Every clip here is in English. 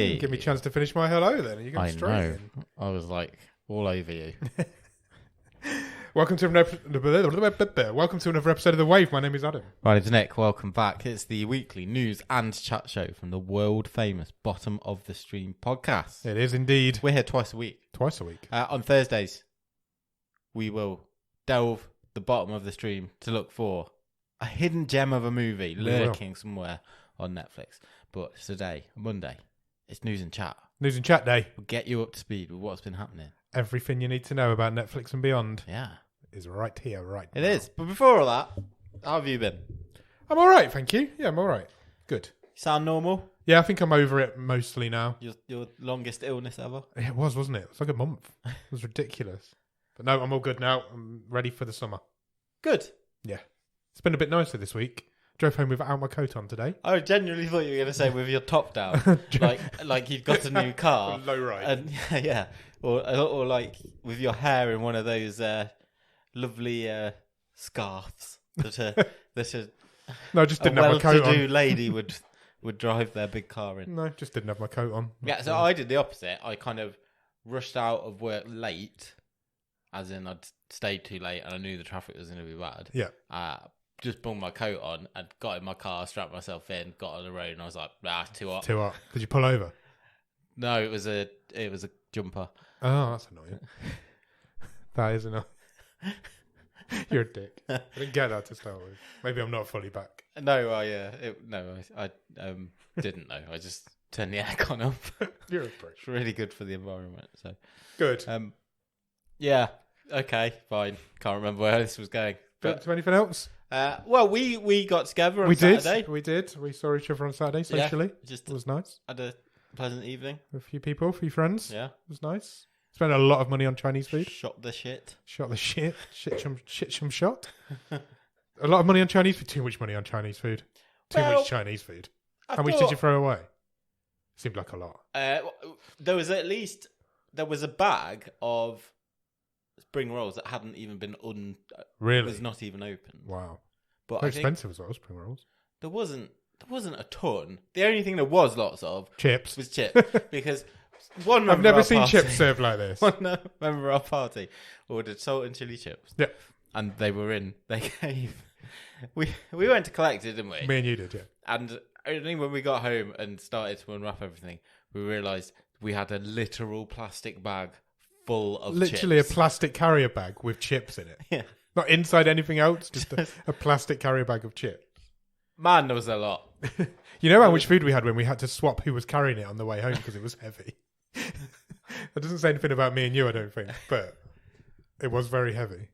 Hey. Give me a chance to finish my hello then. You go straight in. I was like all over you. Welcome to another episode of The Wave. My name is Adam. My name's Nick. Welcome back. It's the weekly news and chat show from the world famous Bottom of the Stream podcast. It is indeed. We're here twice a week. Twice a week. On Thursdays, we will delve the bottom of the stream to look for a hidden gem of a movie lurking somewhere on Netflix. But today, Monday, it's news and chat. News and chat day. We'll get you up to speed with what's been happening. Everything you need to know about Netflix and beyond. Yeah. Is right here, right now. It is. But before all that, how have you been? I'm all right, thank you. Yeah, I'm all right. Good. You sound normal? Yeah, I think I'm over it mostly now. Your longest illness ever? It was, wasn't it? It was like a month. It was ridiculous. But no, I'm all good now. I'm ready for the summer. Good. Yeah. It's been a bit nicer this week. Drove home without my coat on today. I genuinely thought you were going to say with your top down, like you've got a new car. Low ride. And yeah, or like with your hair in one of those lovely scarves that No, I just didn't have my coat on. well-to-do lady would drive their big car in. No, just didn't have my coat on. Yeah, so I did the opposite. I kind of rushed out of work late, as in I'd stayed too late and I knew the traffic was going to be bad. Yeah. Just bung my coat on and got in my car, strapped myself in, got on the road, and I was like, too hot. Too hot. Did you pull over? No, it was a jumper. Oh, that's annoying. That is annoying. You're a dick. I didn't get that to start with. Maybe I'm not fully back. No, I didn't know. I just turned the aircon up. You're a prick. It's really good for the environment. So good. Yeah. Okay. Fine. Can't remember where this was going. But to anything else? Well, we got together on Saturday. We did. We saw each other on Saturday socially. Yeah, it was nice. Had a pleasant evening. With a few people, a few friends. Yeah. It was nice. Spent a lot of money on Chinese food. Shot the shit. Shot the shit. Shit some shot. A lot of money on Chinese food. Too much money on Chinese food. Too much Chinese food. How much did you throw away? Seemed like a lot. There was a bag of spring rolls that hadn't even been Really? Was not even open. Wow. But Quite expensive as well, spring rolls. There wasn't a ton. The only thing there was lots of chips. Was chips. Because one member I've never of our seen party, chips served like this. One member of our party ordered salt and chili chips. Yeah. And they gave we went to collect it, didn't we? Me and you did, yeah. And only when we got home and started to unwrap everything, we realised we had a literal plastic bag full of literally chips. A plastic carrier bag with chips in it. Yeah. Not inside anything else, just a plastic carrier bag of chips. Man, there was a lot. You know how much food we had when we had to swap who was carrying it on the way home because it was heavy? That doesn't say anything about me and you, I don't think, but it was very heavy.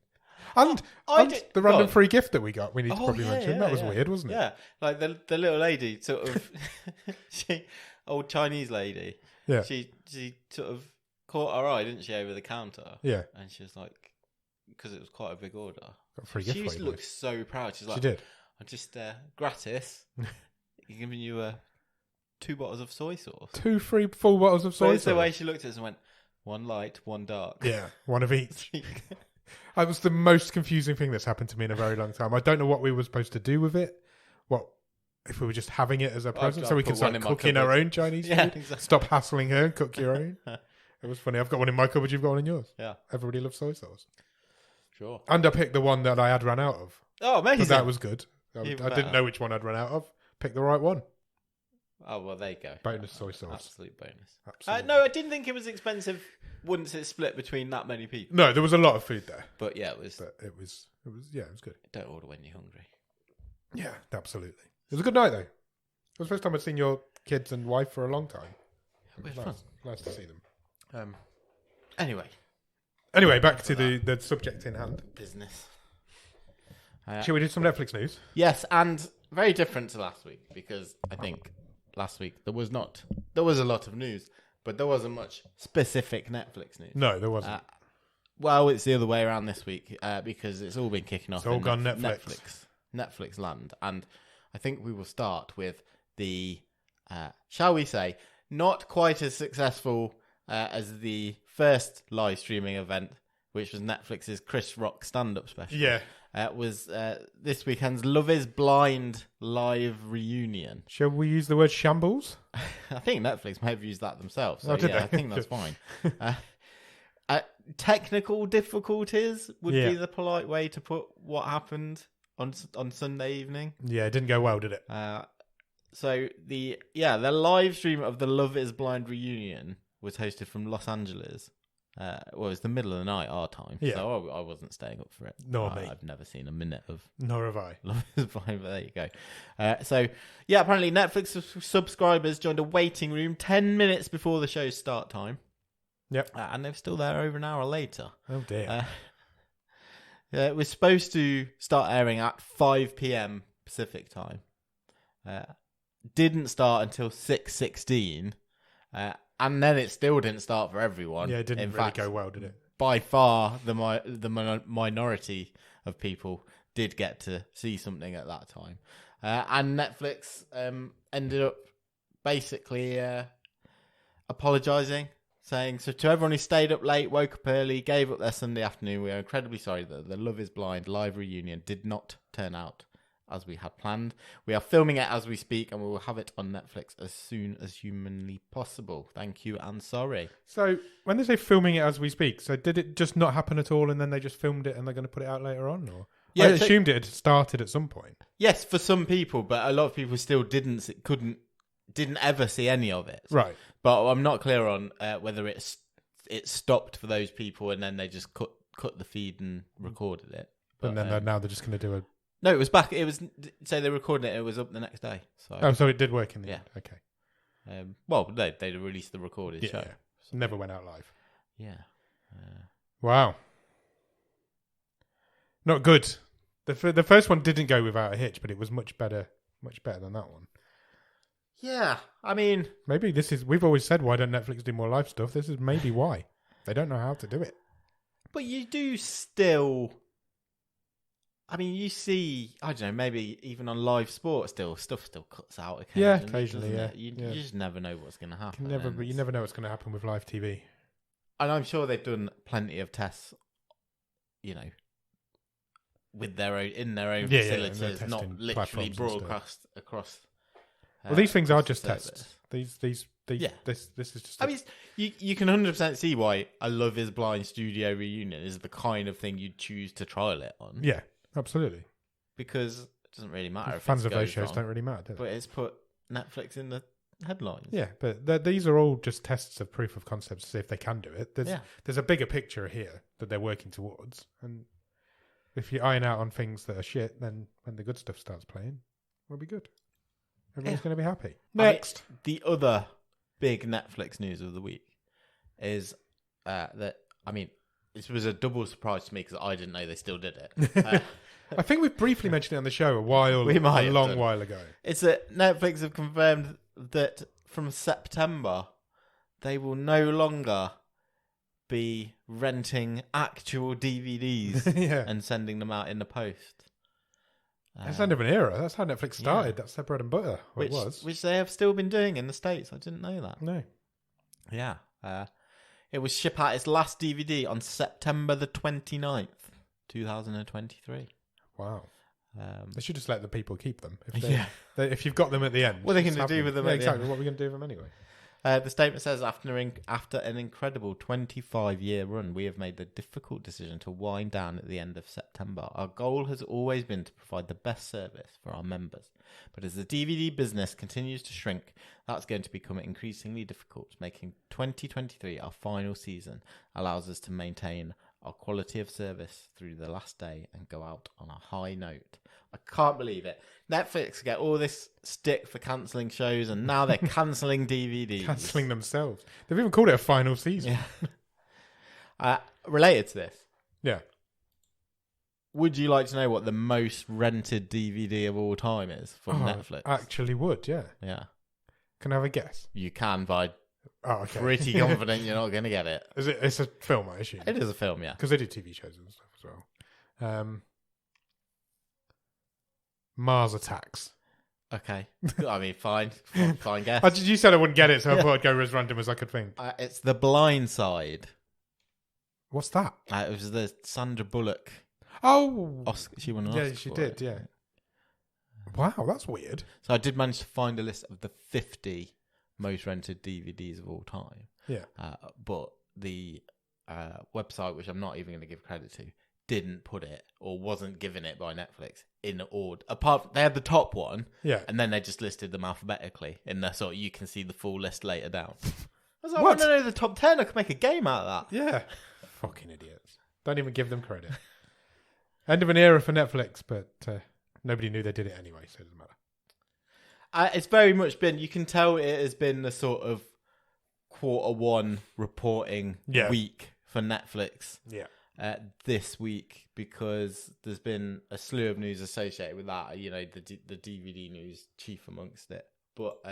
And, the random free gift that we got, we need to probably mention. That was weird, wasn't it? Yeah, like the little lady, sort of, old Chinese lady. Yeah. She sort of caught our eye, didn't she, over the counter? Yeah. And she was like, because it was quite a big order. Got a free gift. She used to look so proud. She's like, she did. I'm just gratis. Giving you 2 bottles of soy sauce. 2 free full bottles of soy sauce. That's the way she looked at us and went, 1 light, 1 dark. Yeah, 1 of each. That was the most confusing thing that's happened to me in a very long time. I don't know what we were supposed to do with it. What if we were just having it as a present so we could start cooking our own Chinese food? Exactly. Stop hassling her and cook your own. It was funny. I've got one in my cupboard. You've got one in yours. Yeah. Everybody loves soy sauce. Sure. And I picked the one that I had run out of. Oh, amazing. That was good. I didn't know which one I'd run out of. Picked the right one. Oh, well, there you go. Bonus soy sauce. Absolute bonus. Absolutely. No, I didn't think it was expensive once it split between that many people. No, there was a lot of food there. But yeah, it was good. Don't order when you're hungry. Yeah, absolutely. It was a good night, though. It was the first time I'd seen your kids and wife for a long time. It was nice to see them. Anyway, back to the subject in hand. Business. Shall we do some Netflix news? Yes, and very different to last week, because I think last week there was a lot of news, but there wasn't much specific Netflix news. No, there wasn't. Well, it's the other way around this week, because it's all been kicking off. It's all gone Netflix. Netflix land. And I think we will start with the, shall we say, not quite as successful as the first live streaming event, which was Netflix's Chris Rock stand-up special. Yeah. was this weekend's Love is Blind live reunion. Shall we use the word shambles? I think Netflix may have used that themselves. So I think that's fine. Technical difficulties would be the polite way to put what happened on Sunday evening. Yeah, it didn't go well, did it? So the live stream of the Love is Blind reunion was hosted from Los Angeles. It was the middle of the night our time, so I wasn't staying up for it. Nor me. I've never seen a minute of. Nor have I. Love is Blind, but there you go. Apparently Netflix subscribers joined a waiting room 10 minutes before the show's start time. Yep. And they're still there over an hour later. Oh dear. It was supposed to start airing at 5 p.m. Pacific time. Didn't start until 6:16. And then it still didn't start for everyone. Yeah, it didn't really go well, did it? By far, the minority of people did get to see something at that time. And Netflix ended up basically apologising, saying, so to everyone who stayed up late, woke up early, gave up their Sunday afternoon, we are incredibly sorry that the Love is Blind live reunion did not turn out as we had planned. We are filming it as we speak, and we will have it on Netflix as soon as humanly possible. Thank you and sorry. So when they say filming it as we speak, so did it just not happen at all, and then they just filmed it and they're going to put it out later on? Or I assumed it had started at some point. Yes, for some people, but a lot of people still didn't ever see any of it. Right. But I'm not clear on whether it stopped for those people and then they just cut the feed and recorded it. But, and then now they're just going to do a... No, it was back. It was, say they recorded it. It was up the next day. So it did work in the end. Okay. Well, they released the recorded show. Yeah. So never went out live. Yeah. Wow. Not good. The first one didn't go without a hitch, but it was much better than that one. Yeah, I mean, maybe this is. We've always said, why don't Netflix do more live stuff? This is maybe why. They don't know how to do it. But you do still. I mean, you see, I don't know, maybe even on live sport, stuff still cuts out occasionally. Yeah, occasionally, yeah. You just never know what's going to happen. You never know what's going to happen with live TV. And I'm sure they've done plenty of tests, with their own facilities, not literally broadcast across. Well, these things are just tests. This is just. I mean, you can 100% see why a Love is Blind studio reunion is the kind of thing you'd choose to trial it on. Yeah, absolutely. Because it doesn't really matter if fans of those shows don't really matter, do they? But it's put Netflix in the headlines. Yeah, but these are all just tests of proof of concept to see if they can do it. There's a bigger picture here that they're working towards, and if you iron out on things that are shit, then when the good stuff starts playing, we'll be good. Everyone's going to be happy. Next. I mean, the other big Netflix news of the week is that, I mean, this was a double surprise to me because I didn't know they still did it. I think we briefly mentioned it on the show a long while ago. It's that Netflix have confirmed that from September, they will no longer be renting actual DVDs and sending them out in the post. That's the end of an era. That's how Netflix started. That's their bread and butter. Which they have still been doing in the States. I didn't know that. No. Yeah. It was shipped out its last DVD on September the 29th, 2023. Wow. They should just let the people keep them. If you've got them at the end. What are they going to do with them? Yeah, exactly. What are we going to do with them anyway? The statement says, after an incredible 25-year run, we have made the difficult decision to wind down at the end of September. Our goal has always been to provide the best service for our members. But as the DVD business continues to shrink, that's going to become increasingly difficult. Making 2023 our final season allows us to maintain our quality of service through the last day and go out on a high note. I can't believe it. Netflix get all this stick for cancelling shows, and now they're cancelling DVDs. Cancelling themselves. They've even called it a final season. Yeah. Related to this. Yeah. Would you like to know what the most rented DVD of all time is from Netflix? I actually would, yeah. Yeah. Can I have a guess? You can, but I'm pretty confident you're not going to get it. It's a film, I assume. It is a film, yeah. Because they do TV shows and stuff as well. Mars Attacks. Okay. I mean, fine guess. You said I wouldn't get it, so I thought I'd go as random as I could think. It's The Blind Side. What's that? It was the Sandra Bullock. Oh, she won an Oscar. Yeah, she did. Yeah. Wow, that's weird. So I did manage to find a list of the 50 most rented DVDs of all time. Yeah. But the website, which I'm not even going to give credit to, didn't put it or wasn't given it by Netflix in order. They had the top one, and then they just listed them alphabetically in there, so you can see the full list later down. I was like, I want to know the top 10. I could make a game out of that. Yeah, fucking idiots. Don't even give them credit. End of an era for Netflix, but nobody knew they did it anyway, so it doesn't matter. It's very much been. You can tell it has been the sort of Q1 reporting week for Netflix. Yeah. This week, because there's been a slew of news associated with that. You know, the DVD news chief amongst it. But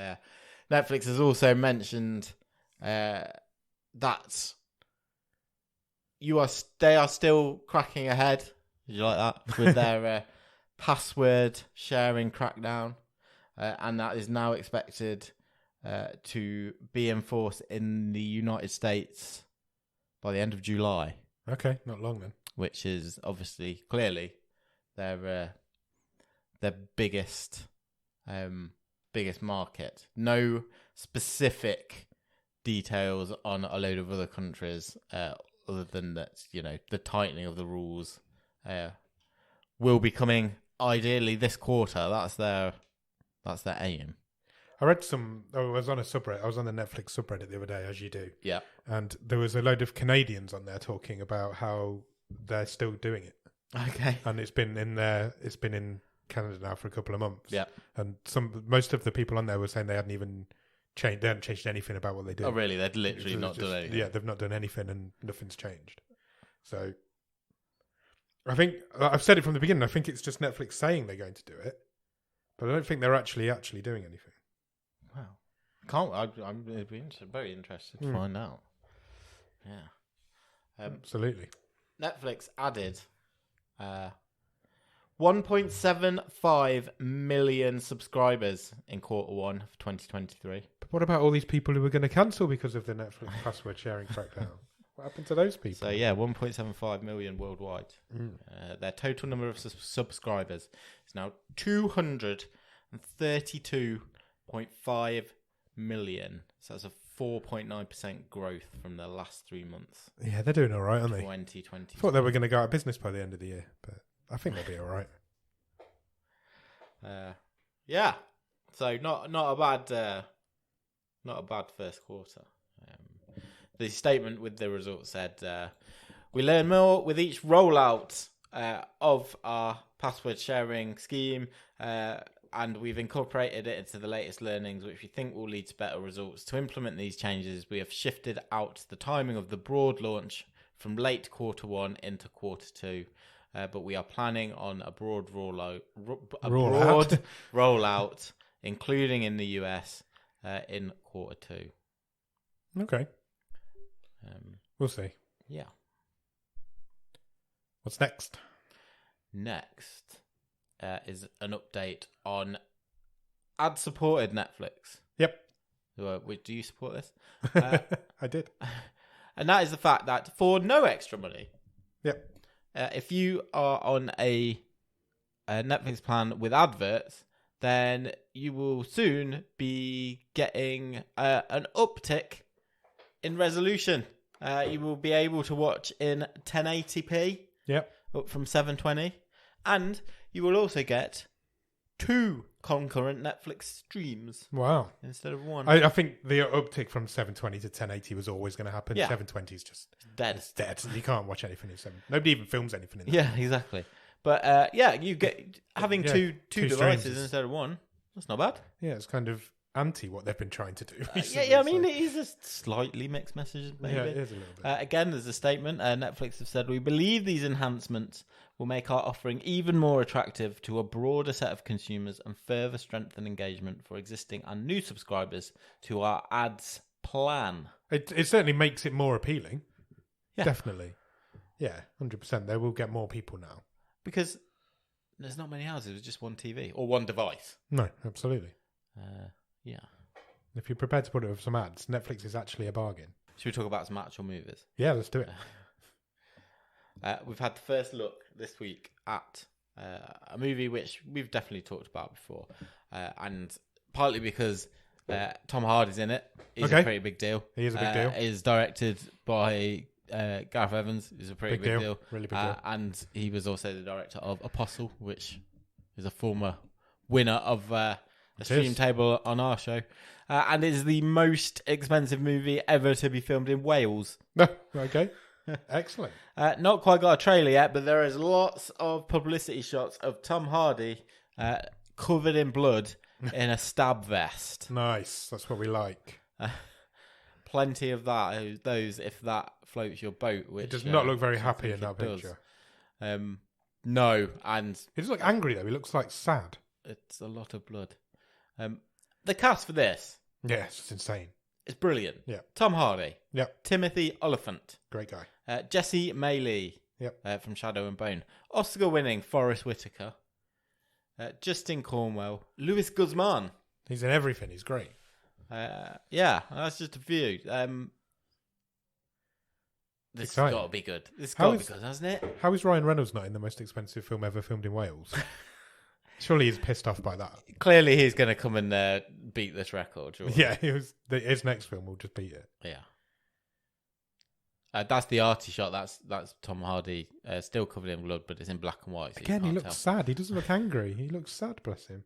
Netflix has also mentioned that they are still cracking ahead. Did you like that? With their password sharing crackdown, and that is now expected to be enforced in the United States by the end of July. Okay, not long then. Which is obviously clearly their biggest market. No specific details on a load of other countries, other than that, you know, the tightening of the rules will be coming ideally this quarter. That's their aim. I read I was on a subreddit. I was on the Netflix subreddit the other day, as you do. Yeah. And there was a load of Canadians on there talking about how they're still doing it. Okay. And it's been in Canada now for a couple of months. Yeah. And most of the people on there were saying they hadn't changed anything about what they do. Oh, really? They'd literally not done anything. Yeah, they've not done anything, and nothing's changed. So I think I've said it from the beginning. I think it's just Netflix saying they're going to do it, but I don't think they're actually doing anything. Wow. I'm very interested to find out. Yeah. Absolutely. Netflix added 1.75 million subscribers in Q1 of 2023. But what about all these people who were going to cancel because of the Netflix password sharing crackdown? What happened to those people? So, 1.75 million worldwide. Their total number of subscribers is now 232.5 million. So that's a 4.9% growth from the last 3 months. Yeah, they're doing all right, aren't they? 2020. I thought they were going to go out of business by the end of the year, but I think they'll be all right. Yeah. So not a bad first quarter. The statement with the results said, "We learn more with each rollout of our password sharing scheme." And we've incorporated it into the latest learnings, which we think will lead to better results. To implement these changes, we have shifted out the timing of the broad launch from late Q1 into Q2. But we are planning on a broad rollout, including in the US, in Q2. Okay. We'll see. Yeah. What's next? Next is an update on ad-supported Netflix. Yep. Do you support this? I did. And that is the fact that for no extra money, yep. If you are on a Netflix plan with adverts, then you will soon be getting an uptick in resolution. You will be able to watch in 1080p. Yep. Up from 720. And you will also get 2 concurrent Netflix streams. Wow. Instead of 1. I think the uptick from 720 to 1080 was always going to happen. Yeah. 720 is just dead. It's dead. You can't watch anything in 7. Nobody even films anything in that. Yeah, exactly. But you get having two devices instead of 1. That's not bad. Yeah, it's kind of anti what they've been trying to do recently. Yeah, I mean, it is a slightly mixed message, maybe. Yeah, it is a little bit. Again, there's a statement. Netflix have said, "We believe these enhancements will make our offering even more attractive to a broader set of consumers and further strengthen engagement for existing and new subscribers to our ads plan." It certainly makes it more appealing. Yeah. Definitely. Yeah, 100%. They will get more people now. Because there's not many houses with just one TV or one device. No, absolutely. Yeah. If you're prepared to put it with some ads, Netflix is actually a bargain. Should we talk about some actual movies? Yeah, let's do it. we've had the first look this week at a movie which we've definitely talked about before, and partly because Tom Hardy's in it. He's a pretty big deal. He is a big deal. He's directed by Gareth Evans. He's a pretty big deal. Really big deal. And he was also the director of Apostle, which is a former winner of a stream table on our show. And is the most expensive movie ever to be filmed in Wales. Okay. Excellent. Not quite got a trailer yet, but there is lots of publicity shots of Tom Hardy covered in blood in a stab vest. Nice. That's what we like. Plenty of that. Those, if that floats your boat. Which it does not look very happy in that picture. No, and he doesn't look angry though. He looks like sad. It's a lot of blood. The cast for this, yes, it's insane. It's brilliant. Yeah. Tom Hardy. Yep. Timothy Oliphant. Great guy. Jesse Maylie. Yep. From Shadow and Bone. Oscar-winning Forrest Whitaker. Justin Cornwell. Luis Guzman. He's in everything. He's great. Yeah, that's just a few. This has got to be good. This has got to be good, hasn't it? How is Ryan Reynolds not in the most expensive film ever filmed in Wales? Surely he's pissed off by that. Clearly he's going to come and beat this record. Surely. Yeah, his next film will just beat it. Yeah. That's the arty shot. That's Tom Hardy still covered in blood, but it's in black and white. So again, he looks sad. He doesn't look angry. He looks sad, bless him.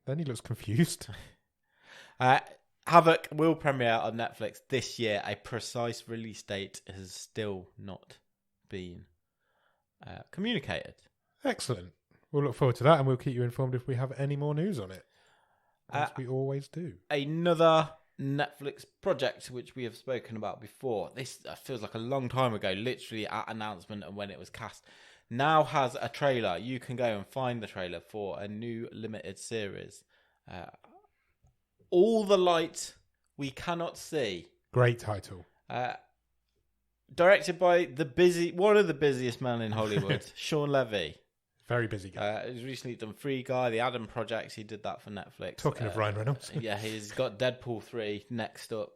Then he looks confused. Havoc will premiere on Netflix this year. A precise release date has still not been communicated. Excellent. We'll look forward to that, and we'll keep you informed if we have any more news on it. As we always do. Another Netflix project which we have spoken about before. This feels like a long time ago, literally at announcement and when it was cast. Now has a trailer. You can go and find the trailer for a new limited series. All the Light We Cannot See. Great title. Directed by one of the busiest men in Hollywood, Sean Levy. Very busy guy. He's recently done Free Guy, The Adam Project. He did that for Netflix. Talking of Ryan Reynolds. Yeah, he's got Deadpool 3 next up.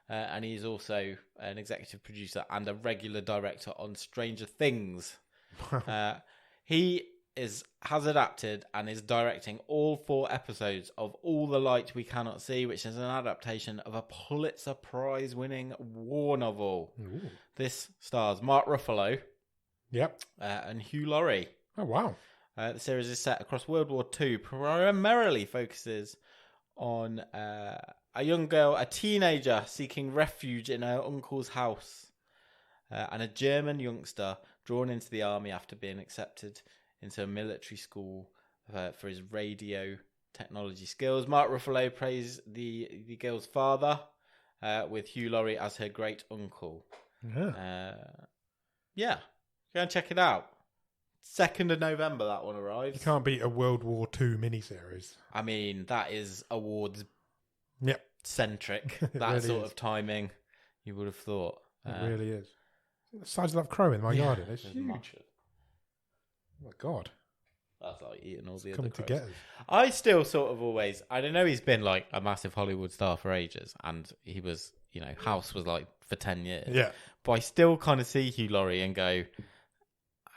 And he's also an executive producer and a regular director on Stranger Things. He has adapted and is directing all 4 episodes of All the Light We Cannot See, which is an adaptation of a Pulitzer Prize winning war novel. Ooh. This stars Mark Ruffalo. Yep. And Hugh Laurie. Oh, wow. The series is set across World War II, primarily focuses on a young girl, a teenager seeking refuge in her uncle's house, and a German youngster drawn into the army after being accepted into a military school for his radio technology skills. Mark Ruffalo plays the girl's father, with Hugh Laurie as her great uncle. Yeah. Go and check it out. 2nd of November, that one arrives. You can't beat a World War II miniseries. I mean, that is awards Yep. centric. That really sort is. of timing, you would have thought. It really is. The size of that crow in my garden is huge. Massive. Oh my God. That's like eating all the Coming other crows. to get us. I still sort of always, I don't know, he's been like a massive Hollywood star for ages, and he was, House was like for 10 years. Yeah. But I still kind of see Hugh Laurie and go,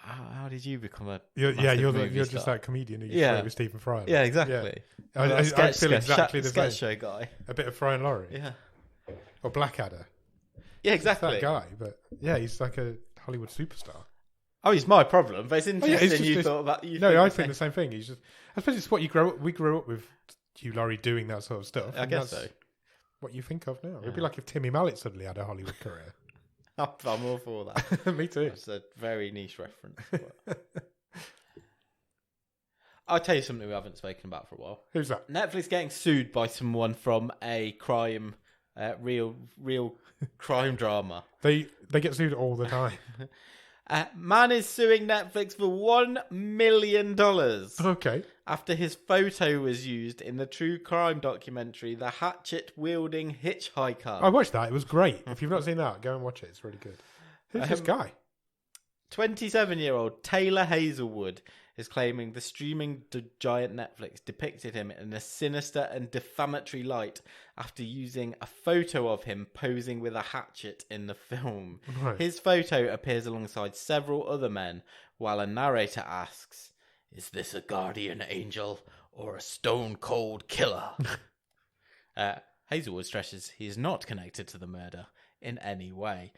how did you become a You're movie just star? that comedian who used to play with Stephen Fry. Yeah, exactly. Yeah. I feel exactly the same. Sketch show guy. A bit of Fry and Laurie. Yeah. Or Blackadder. Yeah, exactly. That guy, but yeah, he's like a Hollywood superstar. Oh, he's my problem, but it's interesting you thought about... I think the same thing. He's just... I suppose it's what we grew up with Hugh Laurie doing that sort of stuff. I guess so. What you think of now. It'd be like if Timmy Mallet suddenly had a Hollywood career. I'm all for that. Me too. It's a very niche reference. I'll tell you something we haven't spoken about for a while. Who's that? Netflix getting sued by someone from a crime, real crime drama. They get sued all the time. Man is suing Netflix for $1 million. Okay. After his photo was used in the true crime documentary, The Hatchet-Wielding Hitchhiker. I watched that. It was great. If you've not seen that, go and watch it. It's really good. Who's this guy? 27-year-old Taylor Hazelwood is claiming the streaming giant Netflix depicted him in a sinister and defamatory light after using a photo of him posing with a hatchet in the film. Right. His photo appears alongside several other men, while a narrator asks, "Is this a guardian angel or a stone-cold killer?" Hazelwood stresses he is not connected to the murder in any way.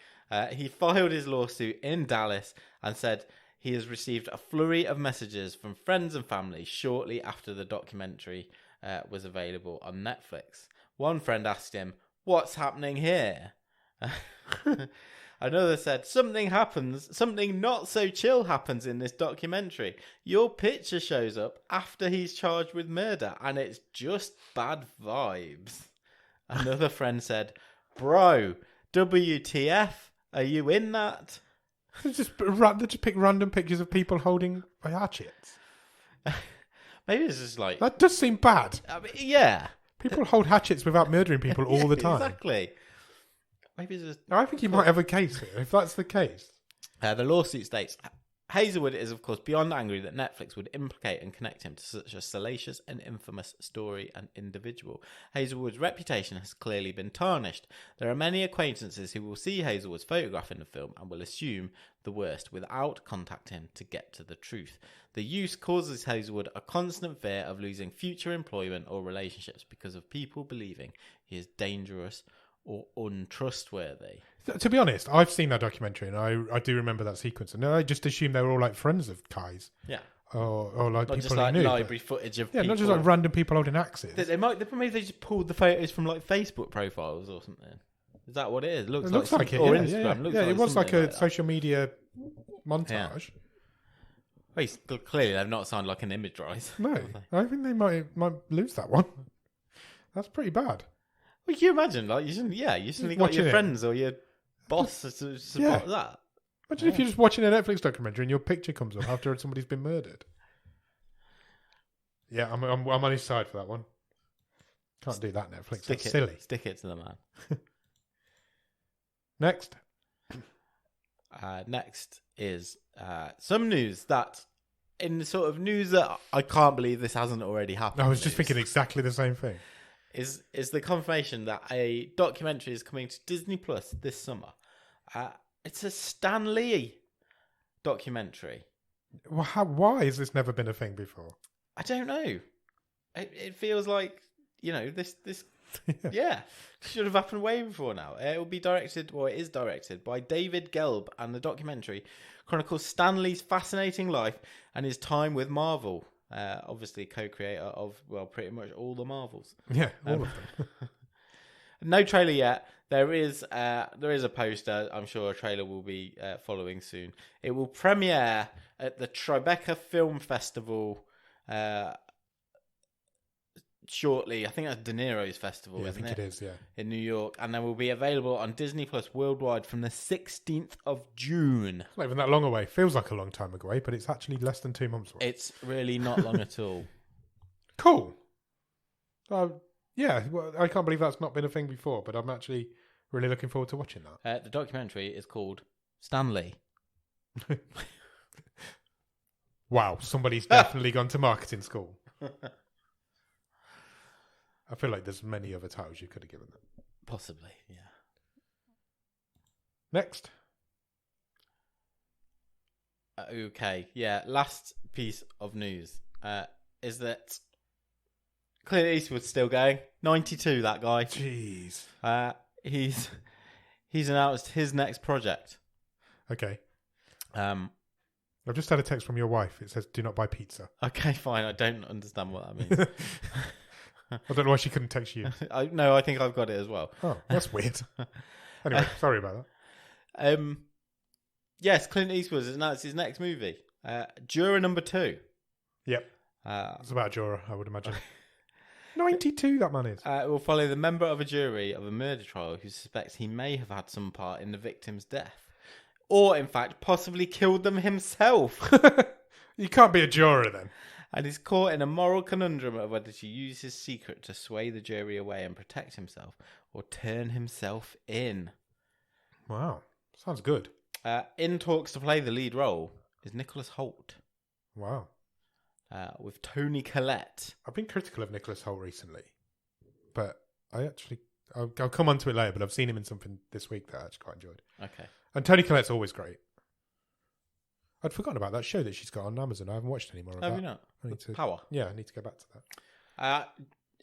He filed his lawsuit in Dallas and said he has received a flurry of messages from friends and family shortly after the documentary was available on Netflix. One friend asked him, "What's happening here?" Another said, "Something not so chill happens in this documentary. Your picture shows up after he's charged with murder, and it's just bad vibes." Another friend said, "Bro, WTF? Are you in that?" They just pick random pictures of people holding hatchets. Maybe it's just like... That does seem bad. I mean, yeah. People hold hatchets without murdering people all the time. Exactly. Maybe it's just... I think you might have a case here, if that's the case. The lawsuit states, Hazelwood is, of course, beyond angry that Netflix would implicate and connect him to such a salacious and infamous story and individual. Hazelwood's reputation has clearly been tarnished. There are many acquaintances who will see Hazelwood's photograph in the film and will assume the worst without contacting him to get to the truth. The use causes Hazelwood a constant fear of losing future employment or relationships because of people believing he is dangerous or untrustworthy. To be honest, I've seen that documentary and I do remember that sequence. And I just assumed they were all like friends of Kai's. Yeah. Or like not people just like he knew. Library footage of people. Not just like random people holding axes. Maybe they just pulled the photos from like Facebook profiles or something. Is that what it is? It looks like it. Or Yeah, Instagram. yeah. It was like a social media montage. Yeah. Well, clearly they've not signed like an image right. No, I think they might lose that one. That's pretty bad. Well, can you imagine? Like, you shouldn't got your friends or your boss to support that. Imagine if you're just watching a Netflix documentary and your picture comes up after somebody's been murdered. Yeah, I'm on his side for that one. Can't do that, Netflix. That's silly. Stick it to the man. Next. Next is some news that, in the sort of news that I can't believe this hasn't already happened. I was just thinking exactly the same thing. Is the confirmation that a documentary is coming to Disney Plus this summer. It's a Stan Lee documentary. Well, why has this never been a thing before? I don't know. It feels like, this should have happened way before now. It is directed by David Gelb, and the documentary chronicles Stan Lee's fascinating life and his time with Marvel. Obviously co-creator of, pretty much all the Marvels. Yeah, all of them. No trailer yet. There is a poster. I'm sure a trailer will be following soon. It will premiere at the Tribeca Film Festival shortly. I think that's De Niro's festival, yeah, isn't it? I think it is, yeah. In New York. And then will be available on Disney Plus worldwide from the 16th of June. It's not even that long away. Feels like a long time away, but it's actually less than 2 months away. It's really not long at all. Cool. Yeah, well, I can't believe that's not been a thing before, but I'm actually really looking forward to watching that. The documentary is called Stan Lee. Wow, somebody's definitely gone to marketing school. I feel like there's many other titles you could have given them. Possibly, yeah. Next. Okay, yeah. Last piece of news is that Clint Eastwood's still going. 92, that guy. Jeez. He's announced his next project. Okay. I've just had a text from your wife. It says, "Do not buy pizza." Okay, fine. I don't understand what that means. I don't know why she couldn't text you. No, I think I've got it as well. Oh, that's weird. Anyway, sorry about that. Yes, Clint Eastwood has announced his next movie, Juror Number 2. Yep. It's about a juror, I would imagine. 92, that man is. It will follow the member of a jury of a murder trial who suspects he may have had some part in the victim's death. Or, in fact, possibly killed them himself. You can't be a juror, then. And is caught in a moral conundrum of whether to use his secret to sway the jury away and protect himself, or turn himself in. Wow. Sounds good. In talks to play the lead role is Nicholas Hoult. Wow. with Toni Collette. I've been critical of Nicholas Hoult recently, but I'll come on to it later, but I've seen him in something this week that I actually quite enjoyed. Okay. And Toni Collette's always great. I'd forgotten about that show that she's got on Amazon. I haven't watched any more of that. Have you not? I need to, Power. Yeah, I need to go back to that.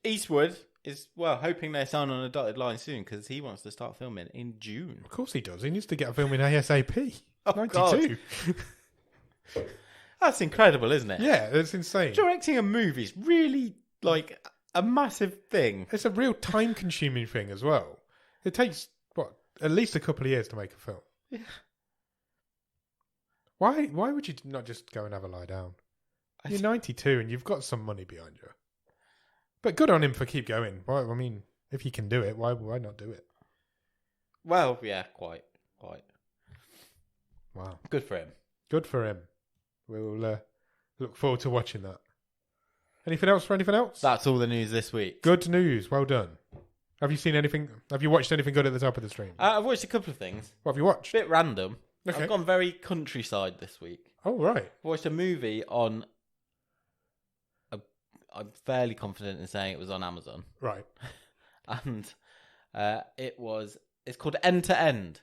Eastwood is, hoping they sign on a dotted line soon because he wants to start filming in June. Of course he does. He needs to get a film in ASAP. Oh, 92. That's incredible, isn't it? Yeah, it's insane. Directing a movie is really, a massive thing. It's a real time-consuming thing as well. It takes, at least a couple of years to make a film. Yeah. Why would you not just go and have a lie down? You're 92 and you've got some money behind you. But good on him for keep going. Why, I mean, if he can do it, why not do it? Well, yeah, quite. Wow. Good for him. Good for him. We'll look forward to watching that. Anything else for anything else? That's all the news this week. Good news. Well done. Have you seen anything? Have you watched anything good at the top of the stream? I've watched a couple of things. What have you watched? Bit random. Okay. I've gone very countryside this week. Oh, right. I watched a movie on... I'm fairly confident in saying it was on Amazon. Right. And it's called End to End.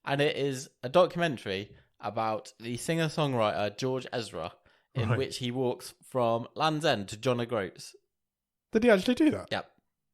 And it is a documentary about the singer-songwriter George Ezra, in which he walks from Land's End to John O'Groats. Did he actually do that? Yep.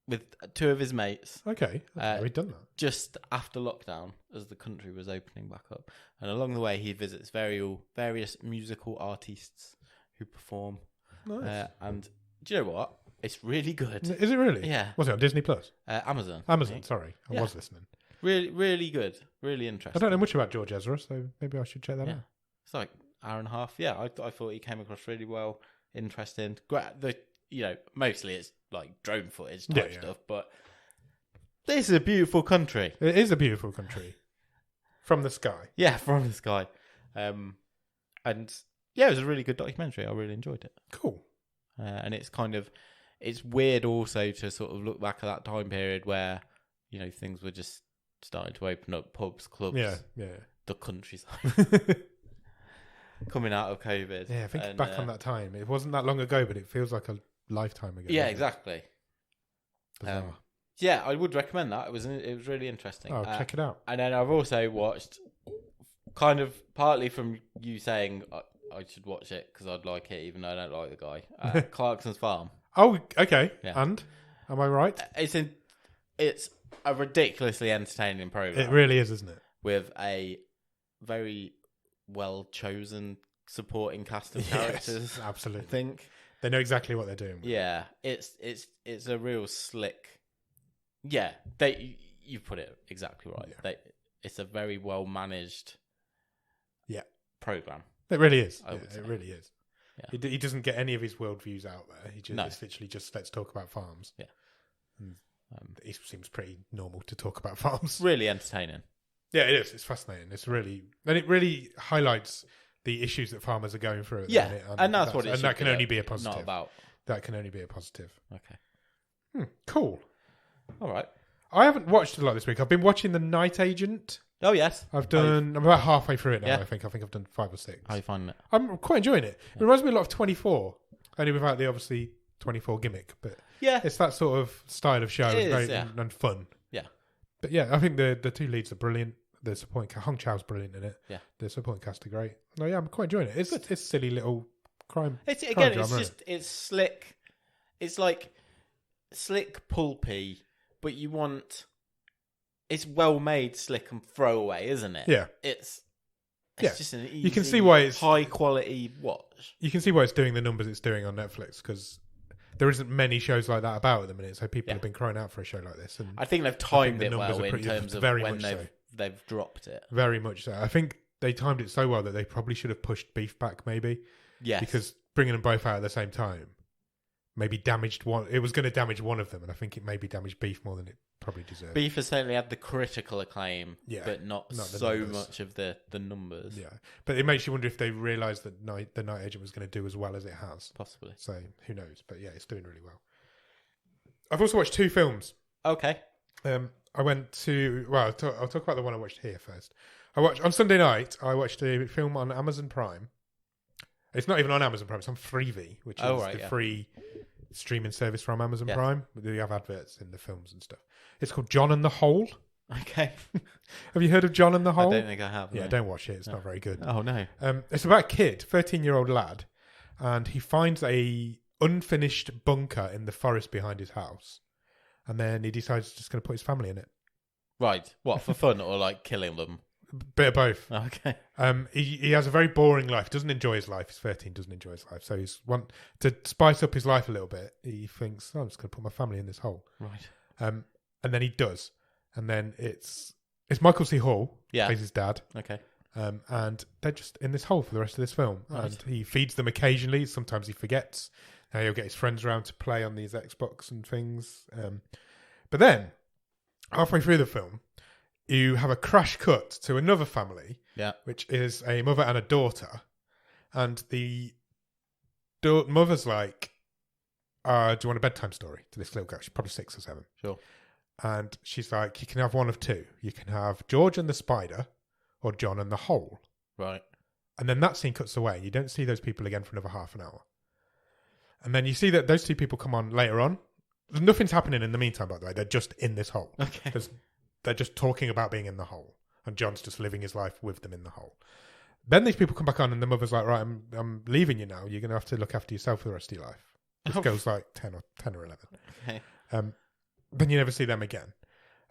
With two of his mates. Okay. We've done that. Just after lockdown, as the country was opening back up. And along the way, he visits various musical artists who perform. Nice. And do you know what? It's really good. Is it really? Yeah. Was it on Disney Plus? Amazon. Amazon, sorry. I was listening. Really, really good. Really interesting. I don't know much about George Ezra, so maybe I should check that out. It's like an hour and a half. Yeah, I thought he came across really well. Interesting. Mostly it's like drone footage type stuff, but this is a beautiful country. It is a beautiful country. From the sky. Yeah, from the sky. And yeah, it was a really good documentary. I really enjoyed it. Cool. And it's weird also to sort of look back at that time period where, things were just starting to open up, pubs, clubs, the countryside. Coming out of COVID. Yeah, thinking back on that time. It wasn't that long ago, but it feels like a lifetime ago. Yeah, exactly. Bizarre. I would recommend that. It was really interesting. Oh, check it out. And then I've also watched, kind of partly from you saying I should watch it because I'd like it, even though I don't like the guy. Clarkson's Farm. Oh, okay. Yeah. And am I right? It's a ridiculously entertaining program. It really is, isn't it? With a very well chosen supporting cast of characters. Yes, absolutely. I think they know exactly what they're doing. Yeah, it's a real slick. Yeah, you put it exactly right. Yeah. It's a very well managed. Yeah, program. It really is. It really is. Yeah. He doesn't get any of his worldviews out there. It's literally just let's talk about farms. Yeah. It seems pretty normal to talk about farms. Really entertaining. Yeah, it is. It's fascinating. It really highlights the issues that farmers are going through. At the minute, and that's what it and should that can be only be a positive. Not about. That can only be a positive. Okay. Cool. All right. I haven't watched a lot this week. I've been watching The Night Agent. Oh yes, I'm about halfway through it now. Yeah. I think I've done 5 or 6. How are you finding it? I'm quite enjoying it. It reminds me a lot of 24, only without the obviously 24 gimmick. But yeah, it's that sort of style of show and fun. Yeah, but yeah, I think the two leads are brilliant. The supporting Hong Chau's brilliant in it. Yeah, the supporting cast are great. No, yeah, I'm quite enjoying it. It's silly little crime. It's drama, it's slick. It's like slick pulpy, but you want. It's well made, slick and throwaway, isn't it? Yeah. It's just an easy, you can see why it's high quality watch. You can see why it's doing the numbers it's doing on Netflix because there isn't many shows like that about at the minute. So people have been crying out for a show like this. And I think they've timed it well in terms of when they've dropped it. Very much so. I think they timed it so well that they probably should have pushed Beef back maybe. Yes. Because bringing them both out at the same time maybe damaged one. It was going to damage one of them, and I think it maybe damaged Beef more than it probably deserved. Beef has certainly had the critical acclaim, but not so much of the numbers. Yeah, but it makes you wonder if they realised that the Night Agent was going to do as well as it has. Possibly. So who knows? But yeah, it's doing really well. I've also watched 2 films. Okay. I went to I'll talk about the one I watched here first. On Sunday night. I watched a film on Amazon Prime It's not even on Amazon Prime. It's on Freevee, which is the free streaming service from Amazon Prime. They have adverts in the films and stuff. It's called John and the Hole. Okay. Have you heard of John and the Hole? I don't think I have. Yeah, don't watch it. It's not very good. Oh, no. It's about a kid, 13-year-old lad, and he finds a unfinished bunker in the forest behind his house. And then he decides he's just going to put his family in it. Right. What, for fun or like killing them? Bit of both. Okay. He has a very boring life. Doesn't enjoy his life. He's 13. Doesn't enjoy his life. So he's to spice up his life a little bit. He thinks, I'm just going to put my family in this hole. Right. And then he does. And then it's Michael C. Hall plays his dad. Okay. And they're just in this hole for the rest of this film. Right. And he feeds them occasionally. Sometimes he forgets. He'll get his friends around to play on these Xbox and things. But then, halfway through the film, you have a crash cut to another family, which is a mother and a daughter. And the mother's like, do you want a bedtime story to this little girl? She's probably 6 or 7. Sure. And she's like, you can have one of two. You can have George and the spider or John and the hole. Right. And then that scene cuts away. You don't see those people again for another half an hour. And then you see that those two people come on later on. Nothing's happening in the meantime, by the way. They're just in this hole. Okay. They're just talking about being in the hole. And John's just living his life with them in the hole. Then these people come back on and the mother's like, right, I'm leaving you now. You're going to have to look after yourself for the rest of your life. This goes like 10 or 11. Okay. Then you never see them again.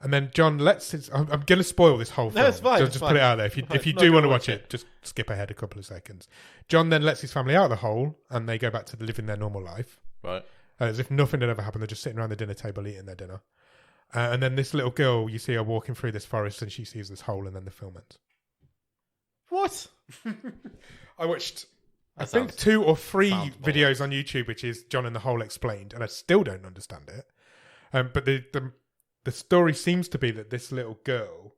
And then John lets his... I'm going to spoil this whole film. No, it's fine. Just put it out there. If you do want to watch it, just skip ahead a couple of seconds. John then lets his family out of the hole and they go back to living their normal life. Right. As if nothing had ever happened. They're just sitting around the dinner table eating their dinner. And then this little girl, you see her walking through this forest and she sees this hole and then the film ends. What? I watched... I think 2 or 3 videos on YouTube, which is John and the Hole Explained, and I still don't understand it. But the story seems to be that this little girl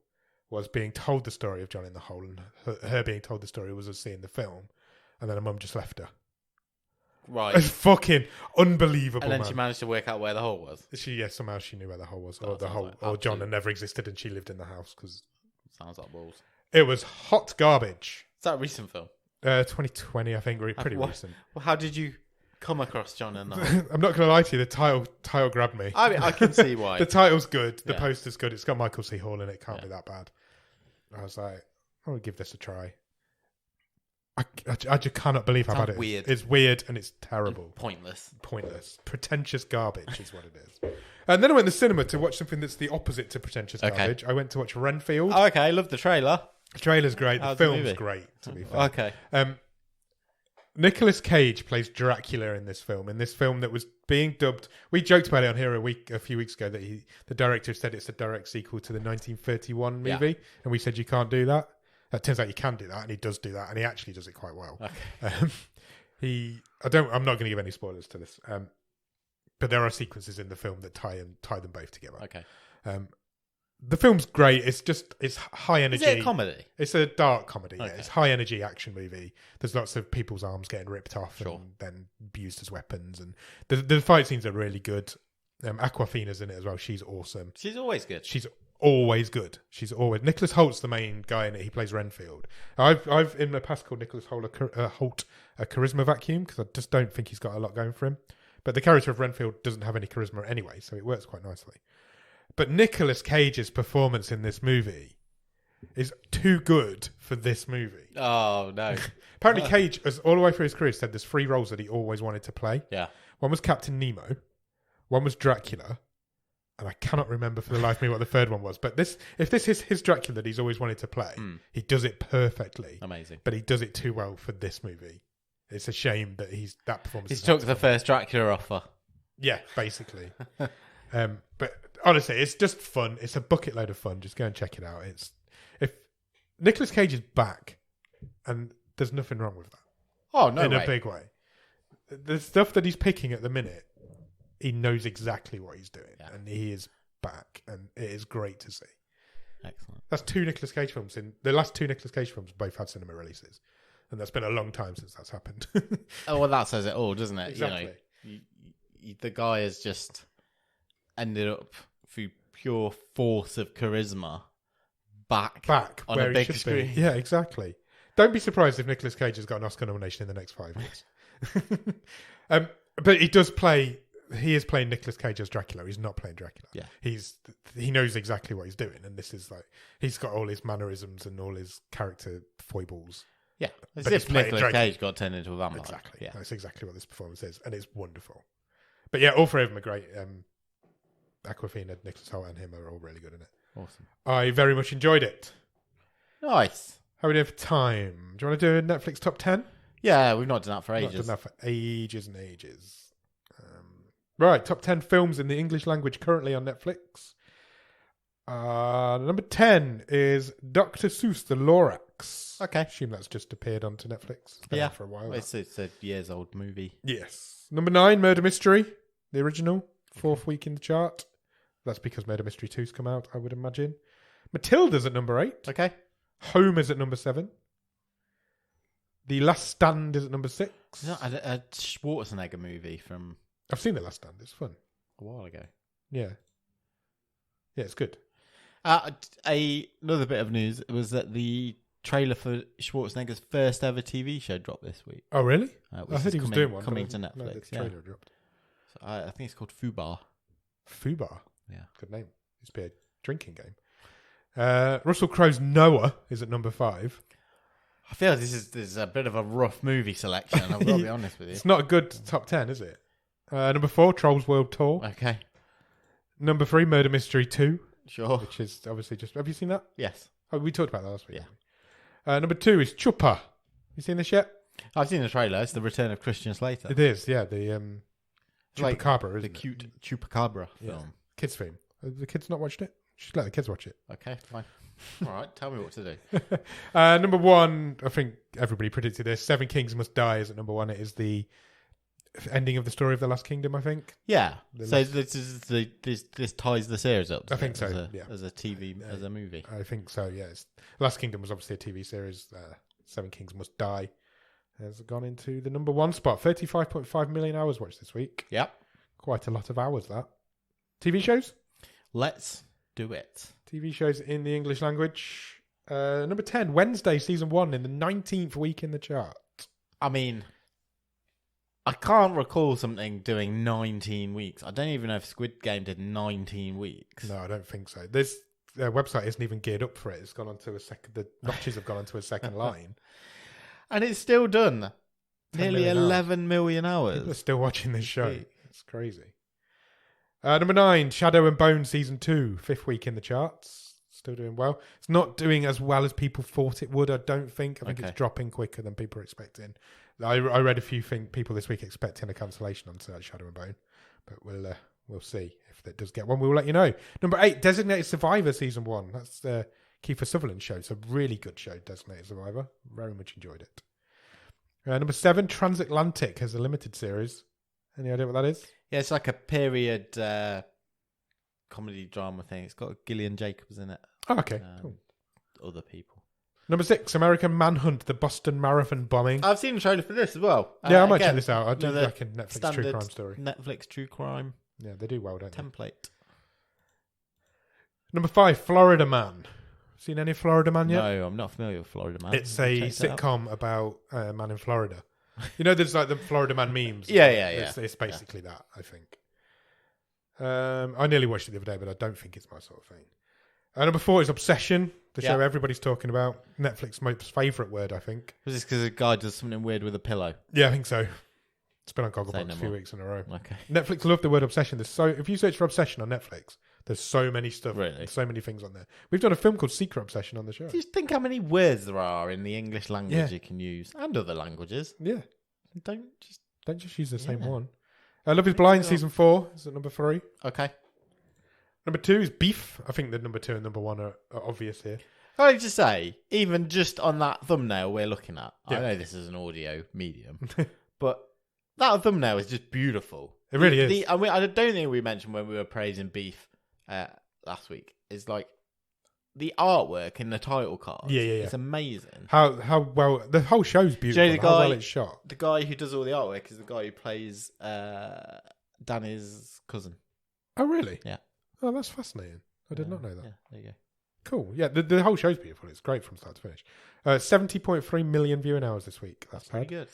was being told the story of John in the Hole, and her being told the story was us seeing the film, and then her mum just left her. Right. It's fucking unbelievable. And then she managed to work out where the hole was. Somehow she knew where the hole was, or John had never existed and she lived in the house. Cause sounds like balls. It was hot garbage. Is that a recent film? 2020, I think, pretty recent. Well, how did you come across John and the Hole? I'm not going to lie to you, the title grabbed me. I mean, I can see why. The title's good, the poster's good, it's got Michael C. Hall in it, can't be that bad. I was like, I'll give this a try. I just cannot believe how bad it is. It's weird and it's terrible. And pointless. Pretentious garbage is what it is. And then I went to the cinema to watch something that's the opposite to pretentious garbage. I went to watch Renfield. Oh, okay, I love the trailer. The trailer's great. The film's great, to be fair. Okay. Nicolas Cage plays Dracula in this film. In this film that was being dubbed... We joked about it on here a few weeks ago that the director said it's a direct sequel to the 1931 movie. Yeah. And we said you can't do that. It turns out you can do that, and he does do that, and he actually does it quite well. Okay. I'm not going to give any spoilers to this, but there are sequences in the film that tie them both together. Okay. The film's great. It's high energy. Is it a comedy? It's a dark comedy. Okay. Yeah. It's high energy action movie. There's lots of people's arms getting ripped off and then used as weapons, and the fight scenes are really good. Awkwafina's in it as well. She's awesome. She's always good. She's always good. Nicholas Holt's the main guy in it. He plays Renfield. I've in the past called Nicholas Holt a charisma vacuum because I just don't think he's got a lot going for him. But the character of Renfield doesn't have any charisma anyway, so it works quite nicely. But Nicolas Cage's performance in this movie is too good for this movie. Oh, no. Apparently Cage, as all the way through his career, said there's 3 roles that he always wanted to play. Yeah. One was Captain Nemo. One was Dracula. And I cannot remember for the life of me what the third one was. But if this is his Dracula that he's always wanted to play, he does it perfectly. Amazing. But he does it too well for this movie. It's a shame that that performance. He's took the first Dracula offer. Yeah, basically. But honestly, it's just fun. It's a bucket load of fun. Just go and check it out. If Nicolas Cage is back, and there's nothing wrong with that. Oh no, in a big way. The stuff that he's picking at the minute, he knows exactly what he's doing, and he is back, and it is great to see. Excellent. That's 2 Nicolas Cage films. The last 2 Nicolas Cage films both had cinema releases, and that's been a long time since that's happened. Oh well, that says it all, doesn't it? Exactly. The guy has just ended up through pure force of charisma back on a big screen. Yeah, exactly. Don't be surprised if Nicolas Cage has got an Oscar nomination in the next 5 years. But he does play. He is playing Nicolas Cage as Dracula. He's not playing Dracula. Yeah, he knows exactly what he's doing, and this is like he's got all his mannerisms and all his character foibles. Yeah, as if Nicolas Cage got turned into a vampire. Exactly. Yeah, that's exactly what this performance is, and it's wonderful. But yeah, all three of them are great. Awkwafina, Nicholas Hoult, and him are all really good in it. Awesome. I very much enjoyed it. Nice. How are we doing for time? Do you want to do a Netflix top 10? Yeah, we've not done that for ages. Not done that for ages and ages. Right, top 10 films in the English language currently on Netflix. Number 10 is Dr. Seuss the Lorax. Okay. I assume that's just appeared onto Netflix. It's been out for a while. It's a years old movie. Yes. Number 9, Murder Mystery, the original, 4th week in the chart. That's because Murder Mystery 2's come out, I would imagine. Matilda's at number 8. Okay. Home is at number 7. The Last Stand is at number 6. Is that a Schwarzenegger movie from... I've seen The Last Stand. It's fun. A while ago. Yeah. Yeah, it's good. Another bit of news was that the trailer for Schwarzenegger's first ever TV show dropped this week. Oh, really? I heard he was doing one. Coming to Netflix. No, the trailer dropped. So I think it's called Fubar. Fubar? Yeah. Good name. It's be a drinking game. Russell Crowe's Noah is at number 5. I feel this is a bit of a rough movie selection. I've got to be honest with you. It's not a good top 10, is it? Number 4, Trolls World Tour. Okay. Number 3, Murder Mystery 2. Sure. Which is obviously just... Have you seen that? Yes. Oh, we talked about that last week. Yeah. Number 2 is Chuppa. You seen this yet? I've seen the trailer. It's the return of Christian Slater. It is, yeah. The Chupacabra, isn't it? The cute Chupacabra film. Yeah. Kids film. Have the kids not watched it? Should let the kids watch it. Okay, fine. All right, tell me what to do. Number 1, I think everybody predicted this. Seven Kings Must Die is at number 1. It is the ending of the story of the Last Kingdom, I think. Yeah. So this ties the series up. I think so. As a TV, as a movie. I think so. Yeah. Last Kingdom was obviously a TV series. Seven Kings Must Die has gone into the number 1 spot. 35.5 million hours watched this week. Yep. Quite a lot of hours. That. TV shows. Let's do it. TV shows in the English language. Number 10, Wednesday season 1 in the 19th week in the chart. I mean, I can't recall something doing 19 weeks. I don't even know if Squid Game did 19 weeks. No, I don't think so. This website isn't even geared up for it. It's gone onto a second. The notches have gone onto a second line, and it's still done. Nearly 11 million hours. People are still watching this show. It's crazy. Number 9, Shadow and Bone season 2, 5th week in the charts. Still doing well. It's not doing as well as people thought it would. I don't think. I think it's dropping quicker than people are expecting. I read a few people this week expecting a cancellation on Shadow and Bone, but we'll see if it does get one. We'll let you know. Number 8, Designated Survivor season 1. That's the Kiefer Sutherland show. It's a really good show, Designated Survivor. Very much enjoyed it. Number 7, Transatlantic has a limited series. Any idea what that is? Yeah, it's like a period comedy drama thing. It's got Gillian Jacobs in it. Oh, okay. Cool. Other people. Number 6, American Manhunt, the Boston Marathon bombing. I've seen the trailer for this as well. Yeah, I might check this out. I do reckon Netflix true crime story. Netflix true crime. Yeah, they do well, don't they? Template. Number 5, Florida Man. Seen any Florida Man yet? No, I'm not familiar with Florida Man. It's a sitcom about a man in Florida. You know, there's like the Florida Man memes. Yeah. It's basically that, I think. I nearly watched it the other day, but I don't think it's my sort of thing. Number 4 is Obsession, the show everybody's talking about. Netflix's most favourite word, I think. Was this because a guy does something weird with a pillow? Yeah, I think so. It's been on Gogglebox a few weeks in a row. Okay. Netflix love the word obsession. If you search for obsession on Netflix, there's so many stuff. Really? So many things on there. We've done a film called Secret Obsession on the show. Just think how many words there are in the English language you can use and other languages. Yeah. Don't just use the same one. Love is Blind season 4 is at number 3. Okay. Number 2 is Beef. I think the number 2 and number 1 are obvious here. Can I just say, even just on that thumbnail we're looking at, I know this is an audio medium, but that thumbnail is just beautiful. It really is. I don't think we mentioned when we were praising Beef last week. Is like the artwork in the title card. Yeah. It's amazing. How well the whole show's beautiful. How well it's shot. The guy who does all the artwork is the guy who plays Danny's cousin. Oh really? Yeah. Oh, that's fascinating. I did not know that. Yeah, there you go. Cool. Yeah, the whole show's beautiful. It's great from start to finish. 70.3 million viewing hours this week. That's pretty good.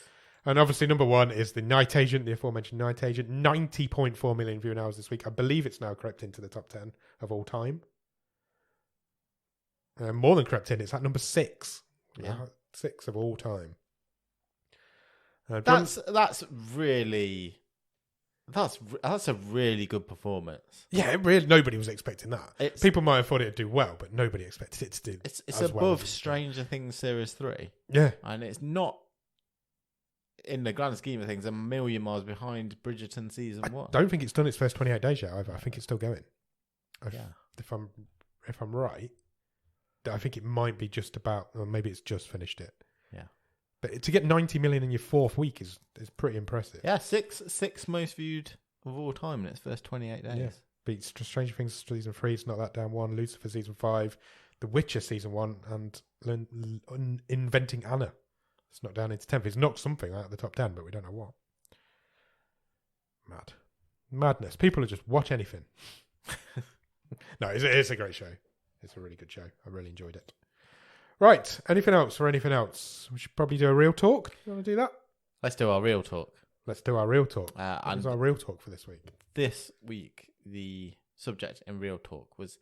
And obviously, number one is the Night Agent, the aforementioned Night Agent. 90.4 million viewing hours this week. I believe it's now crept into the top 10 of all time. More than crept in. It's at number 6. Yeah. 6 of all time. That's really... That's a really good performance. Yeah, nobody was expecting that. People might have thought it'd do well, but nobody expected it to do. It's above Stranger Things Series 3. Yeah, and it's not, in the grand scheme of things, a million miles behind Bridgerton season 1. I don't think it's done its first 28 days yet either. I think it's still going. If I'm right, I think it might be just about, or maybe it's just finished it. Yeah. But to get 90 million in your 4th week is pretty impressive. Yeah, six most viewed of all time in its first 28 days. Yeah. Beats Stranger Things season 3, It's Not That Down 1, Lucifer season 5, The Witcher season 1, and Inventing Anna. It's not down into 10th. It's knocked something out of the top 10, but we don't know what. Madness. People will just watch anything. No, it's a great show. It's a really good show. I really enjoyed it. Right. Anything else? We should probably do a real talk. You want to do that? Let's do our real talk. What was our real talk for this week? This week, the subject in real talk was...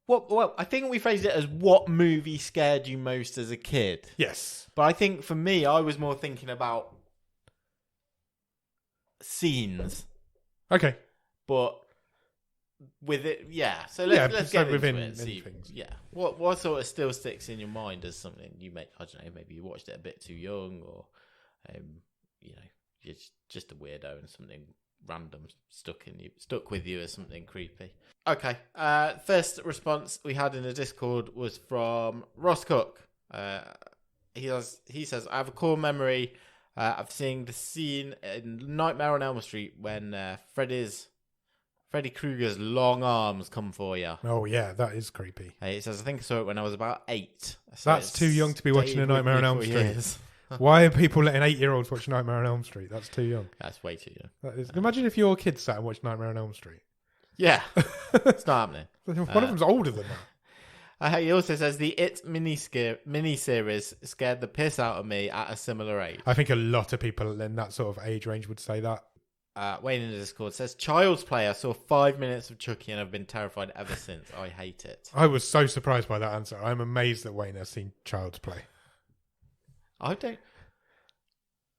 Well, I think we phrased it as what movie scared you most as a kid. Yes. But I think for me, I was more thinking about scenes. Okay. But... with it, yeah. So let's get into it. See, things. Yeah. What sort of still sticks in your mind as something you I don't know, maybe you watched it a bit too young, or you're just a weirdo and something random stuck with you as something creepy. Okay. First response we had in the Discord was from Ross Cook. He says, I have a core memory of seeing the scene in Nightmare on Elm Street when Freddy Krueger's long arms come for you. Oh, yeah, that is creepy. He says, I think I saw it when I was about 8. So that's too young to be watching a Nightmare on Elm Street. Why are people letting 8-year-olds watch Nightmare on Elm Street? That's too young. That's way too young. Imagine if your kids sat and watched Nightmare on Elm Street. Yeah, it's not happening. One of them's older than that. He also says the It mini-series scared the piss out of me at a similar age. I think a lot of people in that sort of age range would say that. Wayne in the Discord says, Child's Play, I saw 5 minutes of Chucky and I've been terrified ever since. I hate it. I was so surprised by that answer. I'm amazed that Wayne has seen Child's Play. I don't...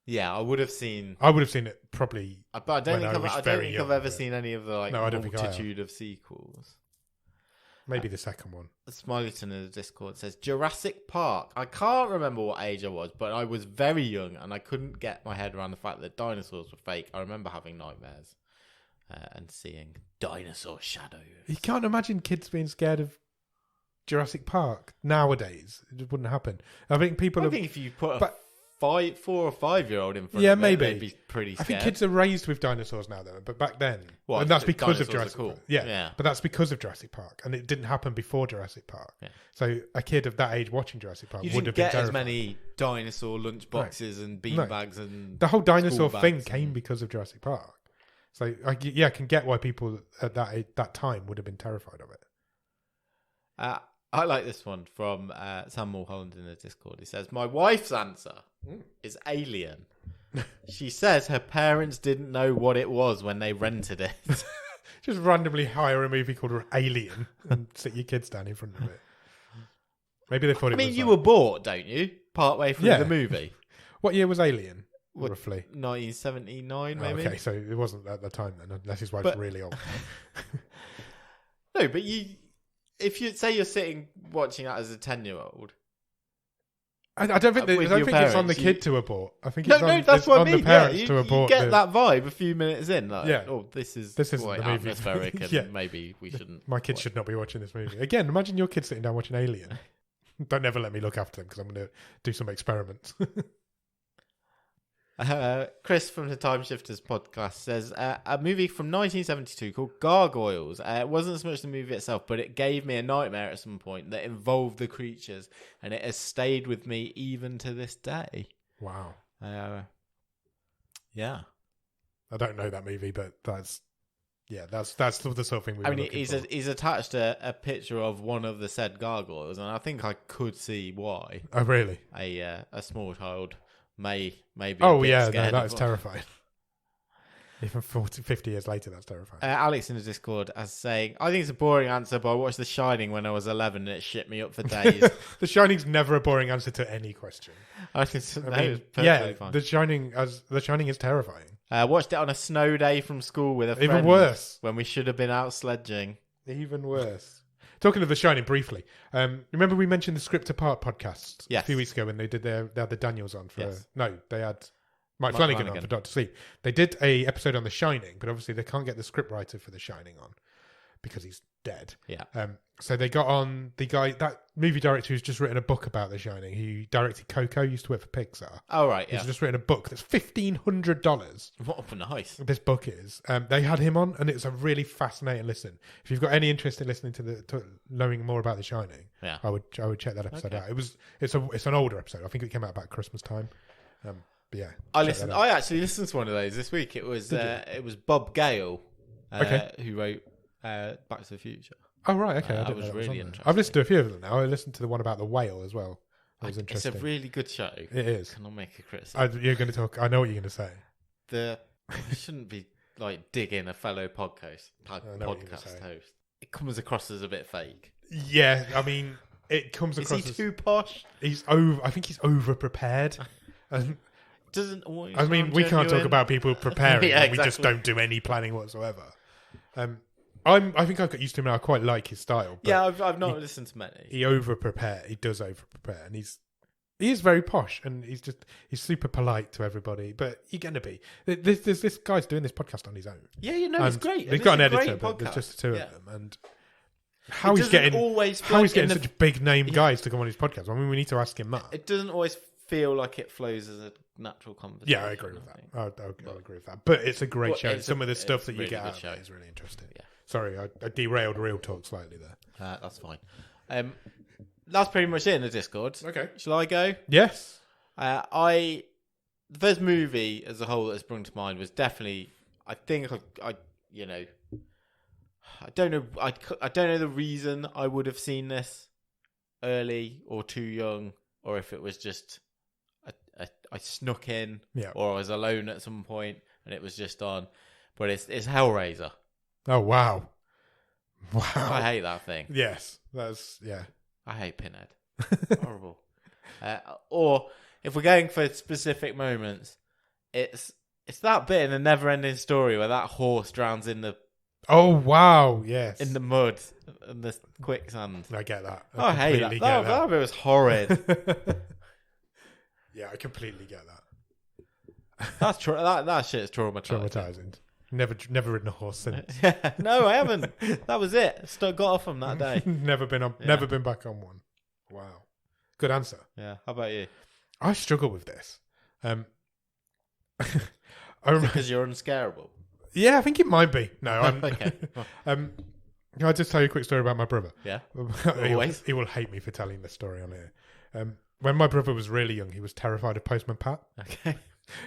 Yeah, I would have seen it probably. But I don't think I've ever seen any of the multitude of sequels. Maybe the second one. Smileyton in the Discord says Jurassic Park. I can't remember what age I was, but I was very young and I couldn't get my head around the fact that dinosaurs were fake. I remember having nightmares and seeing dinosaur shadows. You can't imagine kids being scared of Jurassic Park nowadays. It just wouldn't happen. I think if you put a 4 or 5-year-old in front of maybe. They'd be pretty scared. I think kids are raised with dinosaurs now, though. But back then, and that's because of Jurassic Park. Yeah, but that's because of Jurassic Park, and it didn't happen before Jurassic Park. Yeah. So a kid of that age watching Jurassic Park would have been terrified. You didn't get as many dinosaur lunchboxes and beanbags and the whole dinosaur thing came because of Jurassic Park. So I can get why people at that time would have been terrified of it. I like this one from Sam Mulholland in the Discord. He says, my wife's answer is Alien. She says her parents didn't know what it was when they rented it. Just randomly hire a movie called Alien and sit your kids down in front of it. Maybe they thought it was... you were bored, don't you? Partway through the movie. What year was Alien, roughly? 1979, maybe? Okay, so it wasn't at the time then, unless his wife's really old. No, but if you say you're sitting watching that as a 10-year-old, I don't think it's on the kid to abort. I think that's what I mean. The parents to abort. You get that vibe a few minutes in. This is quite atmospheric, and maybe we shouldn't. My kids should not be watching this movie. Again, imagine your kids sitting down watching Alien. Don't ever let me look after them because I'm going to do some experiments. Chris from the Time Shifters podcast says a movie from 1972 called Gargoyles. It wasn't so much the movie itself, but it gave me a nightmare at some point that involved the creatures, and it has stayed with me even to this day. Wow. Yeah. I don't know that movie, but that's Yeah, that's the sort of thing we were looking for. He's attached a picture of one of the said gargoyles, and I think I could see why. Oh, really? A small child may be. Oh, yeah, no, that is terrifying. Even 50 years later, that's terrifying. Alex in the Discord as saying, I think it's a boring answer, but I watched The Shining when I was 11 and it shit me up for days. The Shining's never a boring answer to any question. I think fine. The Shining is terrifying. Watched it on a snow day from school with a friend. Even worse. When we should have been out sledging. Even worse. Talking of The Shining briefly, remember we mentioned the Script Apart podcast a few weeks ago when they had the Daniels on for... Yes. No, they had... Mike Flanagan on for Doctor Sleep. They did a episode on The Shining, but obviously they can't get the scriptwriter for The Shining on because he's dead. Yeah. So they got on the guy, that movie director who's just written a book about The Shining. He directed Coco, used to work for Pixar. Oh, right, yeah. He's just written a book that's $1,500. What nice. This book is. They had him on, and it's a really fascinating listen. If you've got any interest in listening to knowing more about The Shining, I would check that episode out. It's an older episode. I think it came out about Christmas time. But yeah, I actually listened to one of those this week. It was Bob Gale who wrote Back to the Future. Oh right, okay. That was really interesting. I've listened to a few of them now. I listened to the one about the whale as well. That was interesting. It's a really good show. It is. Can I make a criticism? You're going to talk. I know what you're going to say. You shouldn't be like digging a fellow podcast host. It comes across as a bit fake. Yeah, I mean, it comes across. Is he too posh? I think he's over prepared. Doesn't always. I mean, we can't talk about people preparing. Yeah, exactly. We just don't do any planning whatsoever. I think I've got used to him now. I quite like his style. Yeah, I've not listened to many. He does over prepare, and he is very posh, and he's super polite to everybody. But you're gonna be this guy's doing this podcast on his own. Yeah, it's great. They've got an editor, but there's just the two of them, and how he's getting such big name guys to come on his podcast. I mean, we need to ask him that. It doesn't always feel like it flows as a natural conversation. Yeah, I agree with that. I agree with that. But it's a great show. Some of the stuff that you get out of it is really interesting. Yeah. Sorry, I derailed Real Talk slightly there. That's fine. That's pretty much it in the Discord. Okay. Shall I go? Yes. The first movie as a whole that sprung to mind was definitely, I think I don't know. I don't know the reason I would have seen this early or too young, or if it was just I snuck in, or I was alone at some point and it was just on. But it's Hellraiser. Oh wow! I hate that thing. Yes, I hate Pinhead. Horrible. Or if we're going for specific moments, it's that bit in the Never-Ending Story where that horse drowns in the. Oh wow! Yes, in the mud and the quicksand. I get that. I hate that. That bit was horrid. Yeah, I completely get that. That shit's traumatizing. Never ridden a horse since. No, I haven't. That was it. Got off them that day. Never been back on one. Wow. Good answer. Yeah. How about you? I struggle with this. Because you're unscarable. Yeah, I think it might be. No, I'm okay. Can I just tell you a quick story about my brother? Yeah. Always. He will hate me for telling this story on here. When my brother was really young, he was terrified of Postman Pat. Okay.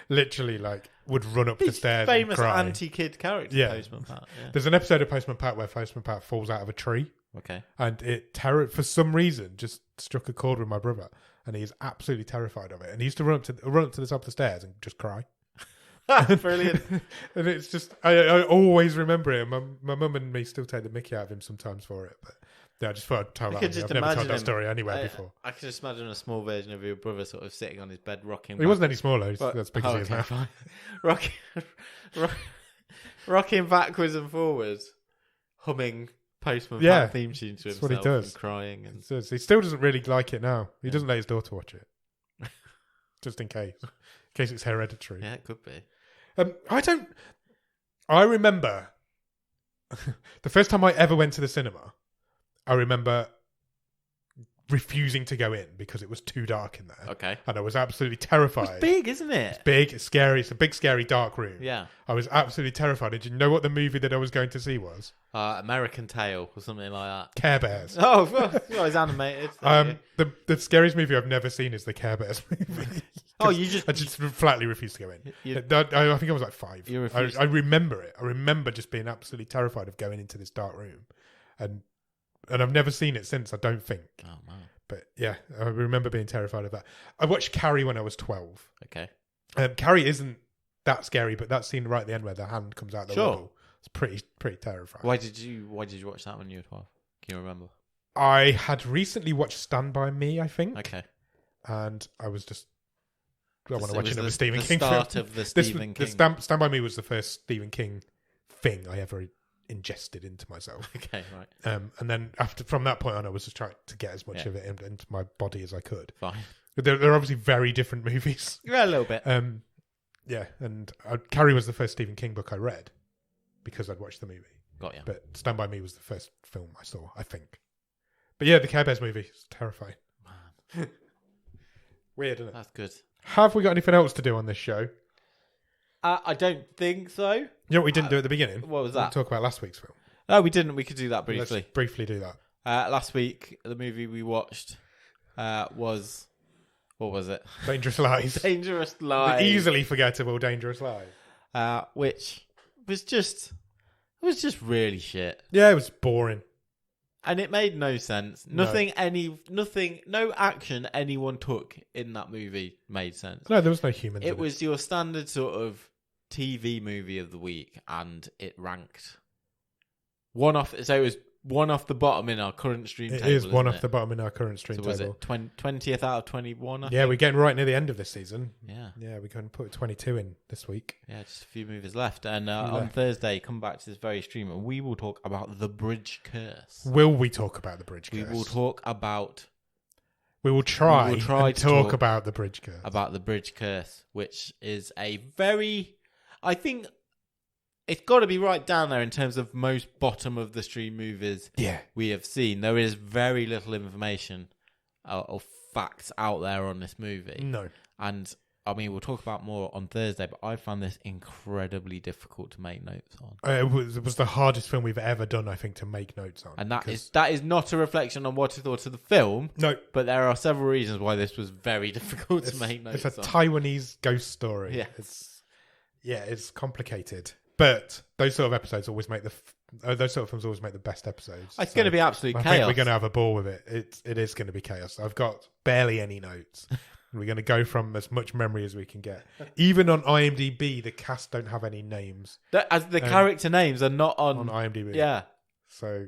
Literally, would run up the stairs and cry. Famous anti-kid character, Postman Pat. Yeah. There's an episode of Postman Pat where Postman Pat falls out of a tree. Okay. And it for some reason just struck a chord with my brother, and he is absolutely terrified of it. And he used to run up to the top of the stairs and just cry. Brilliant. And it's just I always remember it. My mum and me still take the mickey out of him sometimes for it, but. Yeah, I just thought I'd tell that. I've never told that story anywhere before. I could just imagine a small version of your brother sort of sitting on his bed rocking. He wasn't any smaller. That's big as he is now. Rocking backwards and forwards, humming Postman Pat theme tune to himself. That's what he does. And crying. And... He still doesn't really like it now. He doesn't let his daughter watch it. Just in case. In case it's hereditary. Yeah, it could be. I remember the first time I ever went to the cinema. I remember refusing to go in because it was too dark in there. Okay. And I was absolutely terrified. It's big, isn't it? It's big, it's scary. It's a big, scary, dark room. Yeah. I was absolutely terrified. Did you know what the movie that I was going to see was? American Tail or something like that. Care Bears. Oh, well, it's animated. The scariest movie I've never seen is the Care Bears movie. I just flatly refused to go in. I think I was like 5. I remember it. I remember just being absolutely terrified of going into this dark room, and I've never seen it since. I don't think. Oh man! But yeah, I remember being terrified of that. I watched Carrie when I was 12. Okay. Carrie isn't that scary, but that scene right at the end where the hand comes out the wall, it's pretty terrifying. Why did you watch that when you were 12? Can you remember? I had recently watched Stand By Me, I think. Okay. And I was just... I want to watch another Stephen King film. The film. start of the Stephen King. Stand By Me was the first Stephen King thing I ever ingested into myself. Okay, right. And then from that point on, I was just trying to get as much of it into my body as I could. Fine. They're obviously very different movies. Yeah, a little bit. Yeah, and Carrie was the first Stephen King book I read because I'd watched the movie. Got you. But Stand By Me was the first film I saw, I think. But yeah, the Care Bears movie is terrifying. Man. Weird, isn't it? That's good. Have we got anything else to do on this show? I don't think so. You know what we didn't do at the beginning? What was that? We'll talk about last week's film. No, we didn't. We could do that briefly. Let's briefly do that. Last week, the movie we watched was... What was it? Dangerous Lies. Dangerous Lies. The easily forgettable Dangerous Lies. Which was just... It was just really shit. Yeah, it was boring. And it made no sense. No action anyone took in that movie made sense. No, there was no humans. It was your standard sort of TV movie of the week, and it ranked one off. So it was one off the bottom in our current stream table. It is one off the bottom in our current stream table. So was it 20th out of 21? Yeah, we're getting right near the end of this season. Yeah. Yeah, we're going to put 22 in this week. Yeah, just a few movies left. And on Thursday, come back to this very stream and we will talk about The Bridge Curse. Will we talk about The Bridge Curse? We will talk about... We will try to talk about The Bridge Curse. About The Bridge Curse, which is a very... I think... It's got to be right down there in terms of most bottom of the stream movies we have seen. There is very little information or facts out there on this movie. No. And, I mean, we'll talk about more on Thursday, but I found this incredibly difficult to make notes on. It was the hardest film we've ever done, I think, to make notes on. And that is not a reflection on what I thought of the film. No. But there are several reasons why this was very difficult to make notes on. It's a Taiwanese ghost story. Yeah. It's complicated. But those sort of episodes always make those sort of films always make the best episodes. It's going to be absolute chaos. I think we're going to have a ball with it. It is going to be chaos. I've got barely any notes. We're going to go from as much memory as we can get. Even on IMDb, the cast don't have any names. As the character names are not on IMDb. Yeah. So,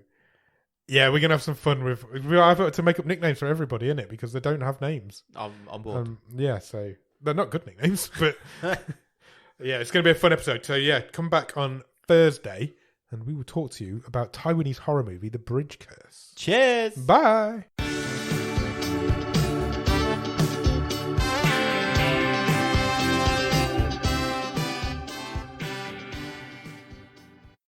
yeah, we're going to have some fun with... I've got to make up nicknames for everybody, innit? Because they don't have names. I'm on board. Yeah, so... They're not good nicknames, but... Yeah, it's going to be a fun episode. So, yeah, come back on Thursday and we will talk to you about Taiwanese horror movie, The Bridge Curse. Cheers! Bye!